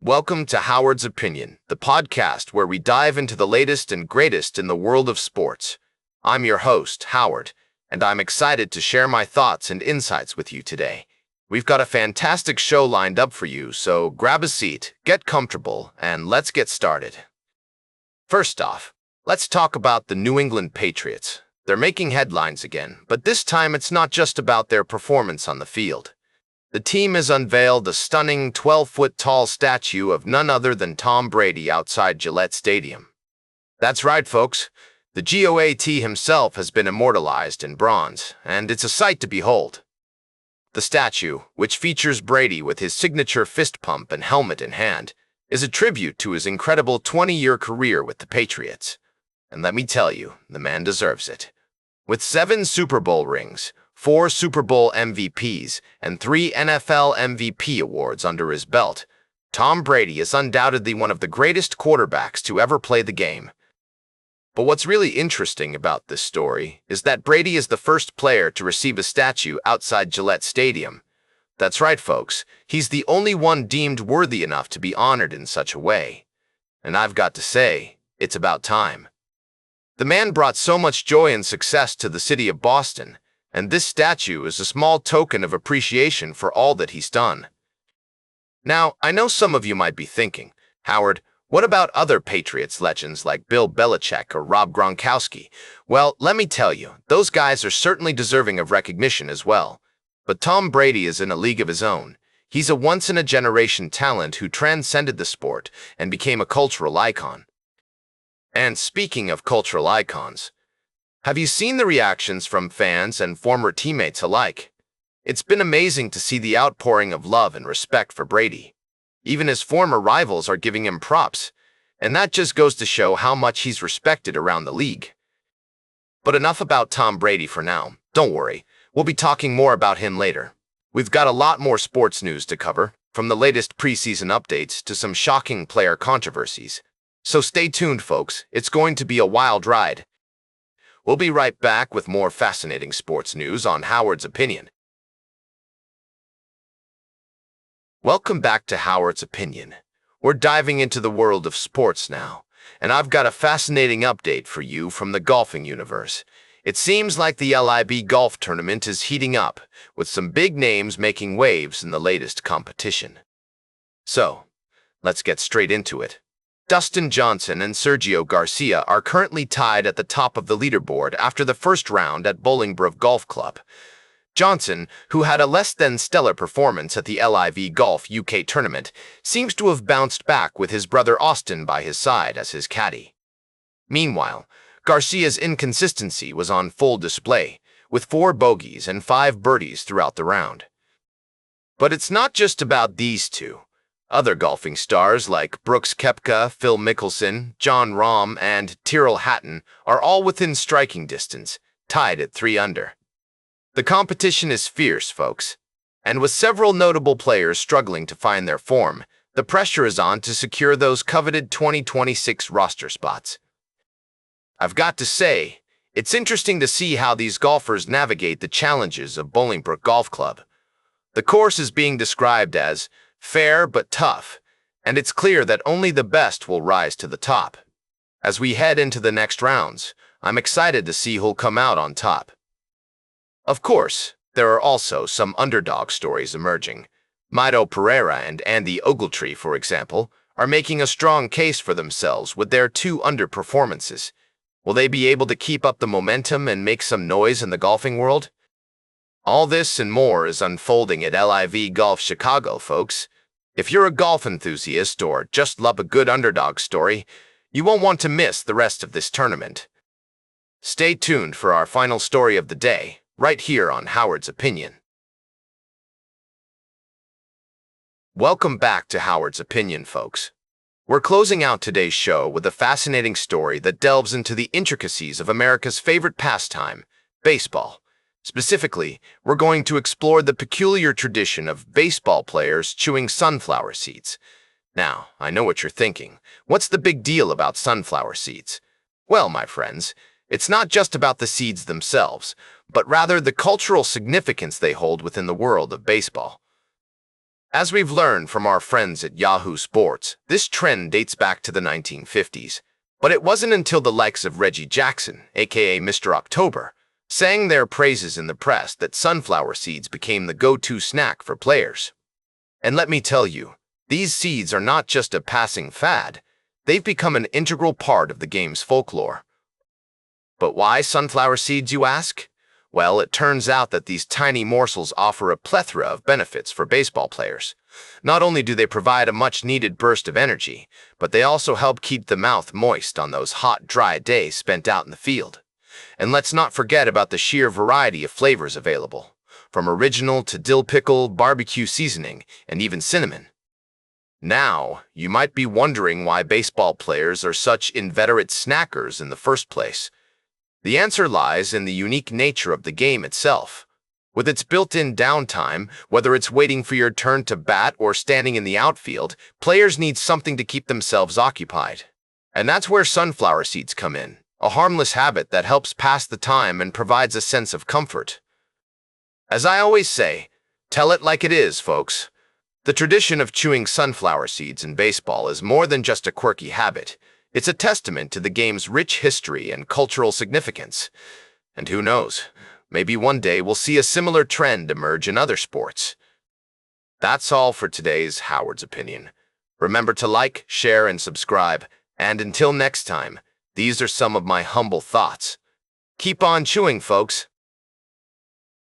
Welcome to Howard's Opinion, the podcast where we dive into the latest and greatest in the world of sports. I'm your host, Howard, and I'm excited to share my thoughts and insights with you today. We've got a fantastic show lined up for you, so grab a seat, get comfortable, and let's get started. First off, let's talk about the New England Patriots. They're making headlines again, but this time it's not just about their performance on the field. The team has unveiled a stunning 12-foot-tall statue of none other than Tom Brady outside Gillette Stadium. That's right, folks. The GOAT himself has been immortalized in bronze, and it's a sight to behold. The statue, which features Brady with his signature fist pump and helmet in hand, is a tribute to his incredible 20-year career with the Patriots. And let me tell you, the man deserves it. With 7 Super Bowl rings, 4 Super Bowl MVPs, and 3 NFL MVP awards under his belt, Tom Brady is undoubtedly one of the greatest quarterbacks to ever play the game. But what's really interesting about this story is that Brady is the first player to receive a statue outside Gillette Stadium. That's right, folks. He's the only one deemed worthy enough to be honored in such a way. And I've got to say, it's about time. The man brought so much joy and success to the city of Boston, and this statue is a small token of appreciation for all that he's done. Now, I know some of you might be thinking, Howard, what about other Patriots legends like Bill Belichick or Rob Gronkowski? Well, let me tell you, those guys are certainly deserving of recognition as well. But Tom Brady is in a league of his own. He's a once-in-a-generation talent who transcended the sport and became a cultural icon. And speaking of cultural icons, have you seen the reactions from fans and former teammates alike? It's been amazing to see the outpouring of love and respect for Brady. Even his former rivals are giving him props, and that just goes to show how much he's respected around the league. But enough about Tom Brady for now. Don't worry, we'll be talking more about him later. We've got a lot more sports news to cover, from the latest preseason updates to some shocking player controversies. So stay tuned, folks. It's going to be a wild ride. We'll be right back with more fascinating sports news on Howard's Opinion. Welcome back to Howard's Opinion. We're diving into the world of sports now, and I've got a fascinating update for you from the golfing universe. It seems like the LIV Golf tournament is heating up, with some big names making waves in the latest competition. So, let's get straight into it. Dustin Johnson and Sergio Garcia are currently tied at the top of the leaderboard after the first round at Bolingbroke Golf Club. Johnson, who had a less-than-stellar performance at the LIV Golf UK tournament, seems to have bounced back with his brother Austin by his side as his caddy. Meanwhile, Garcia's inconsistency was on full display, with 4 bogeys and 5 birdies throughout the round. But it's not just about these two. Other golfing stars like Koepka, Phil Mickelson, Rahm, and Tyrrell Hatton are all within striking distance, tied at 3 under. The competition is fierce, folks, and with several notable players struggling to find their form, the pressure is on to secure those coveted 2026 roster spots. I've got to say, it's interesting to see how these golfers navigate the challenges of Bolingbroke Golf Club. The course is being described as fair but tough, and it's clear that only the best will rise to the top. As we head into the next rounds, I'm excited to see who'll come out on top. Of course, there are also some underdog stories emerging. Mito, Pereira, and Ogletree, for example, are making a strong case for themselves with their 2 underperformances. Will they be able to keep up the momentum and make some noise in the golfing world? All this and more is unfolding at LIV Golf Chicago, folks. If you're a golf enthusiast or just love a good underdog story, you won't want to miss the rest of this tournament. Stay tuned for our final story of the day, right here on Howard's Opinion. Welcome back to Howard's Opinion, folks. We're closing out today's show with a fascinating story that delves into the intricacies of America's favorite pastime, baseball. Specifically, we're going to explore the peculiar tradition of baseball players chewing sunflower seeds. Now, I know what you're thinking. What's the big deal about sunflower seeds? Well, my friends, it's not just about the seeds themselves, but rather the cultural significance they hold within the world of baseball. As we've learned from our friends at Yahoo Sports, this trend dates back to the 1950s. But it wasn't until the likes of Reggie Jackson, aka Mr. October, sang their praises in the press that sunflower seeds became the go-to snack for players. And let me tell you, these seeds are not just a passing fad, they've become an integral part of the game's folklore. But why sunflower seeds, you ask? Well, it turns out that these tiny morsels offer a plethora of benefits for baseball players. Not only do they provide a much-needed burst of energy, but they also help keep the mouth moist on those hot, dry days spent out in the field. And let's not forget about the sheer variety of flavors available, from original to dill pickle, barbecue seasoning, and even cinnamon. Now, you might be wondering why baseball players are such inveterate snackers in the first place. The answer lies in the unique nature of the game itself. With its built-in downtime, whether it's waiting for your turn to bat or standing in the outfield, players need something to keep themselves occupied. And that's where sunflower seeds come in, a harmless habit that helps pass the time and provides a sense of comfort. As I always say, tell it like it is, folks. The tradition of chewing sunflower seeds in baseball is more than just a quirky habit. It's a testament to the game's rich history and cultural significance. And who knows, maybe one day we'll see a similar trend emerge in other sports. That's all for today's Howard's Opinion. Remember to like, share, and subscribe. And until next time, these are some of my humble thoughts. Keep on chewing, folks.